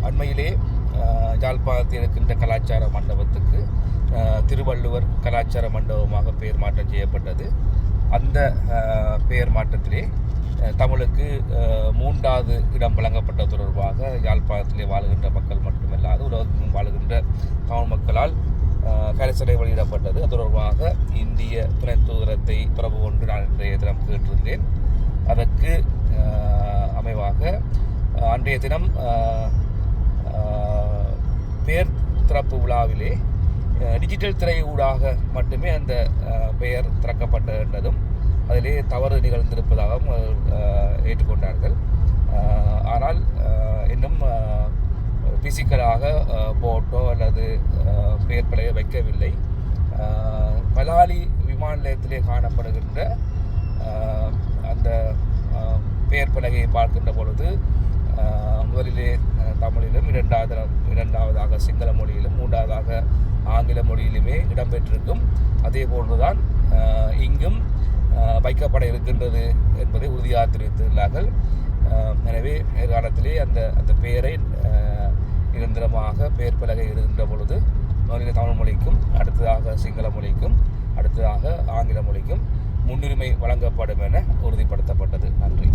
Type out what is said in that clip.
அண்மையிலே யாழ்ப்பாணத்தில் இருக்கின்ற கலாச்சார மண்டபத்துக்கு திருவள்ளுவர் கலாச்சார மண்டபமாக பெயர் மாற்றம் செய்யப்பட்டது. அந்த பெயர் மாற்றத்திலே தமிழுக்கு 3வது இடம் வழங்கப்பட்ட தொடர்பாக யாழ்ப்பாணத்திலே வாழுகின்ற மக்கள் மட்டுமல்லாது உலகத்திலும் வாழுகின்ற தமிழ் மக்களால் கரிசனை வெளியிடப்பட்டது. அது தொடர்பாக இந்திய துணை தூதரத்தை தொடர்பு கொண்டு நான் இன்றைய தினம் கேட்டிருந்தேன். அதற்கு அமைவாக அன்றைய தினம் பெயர் திறப்பு விழாவிலே டிஜிட்டல் திரை ஊடாக மட்டுமே அந்த பெயர் திறக்கப்பட்டதும் அதிலே தவறு நிகழ்ந்திருப்பதாகவும் ஏற்றுக்கொண்டார்கள். ஆனால் இன்னும் பிசிக்கலாக போட்டோ அல்லது பெயர் பலகை வைக்கவில்லை. பலாலி விமான நிலையத்திலே காணப்படுகின்ற அந்த பெயர் பலகையை பார்க்கின்ற பொழுது முதலிலே தமிழிலும் இரண்டாவதாக சிங்கள மொழியிலும் 3வதாக ஆங்கில மொழியிலுமே இடம்பெற்றிருக்கும். அதே போன்றுதான் இங்கும் வைக்கப்பட இருக்கின்றது என்பதை உறுதியாக தெரிவித்துள்ளார்கள். எனவே எதிர்காலத்திலே அந்த பெயரை நிரந்தரமாக பெயர் பலகை எழுதுகின்ற பொழுது முதலில் தமிழ் மொழிக்கும், அடுத்ததாக சிங்கள மொழிக்கும், அடுத்ததாக ஆங்கில மொழிக்கும் முன்னுரிமை வழங்கப்படும் என உறுதிப்படுத்தப்பட்டது. நன்றி.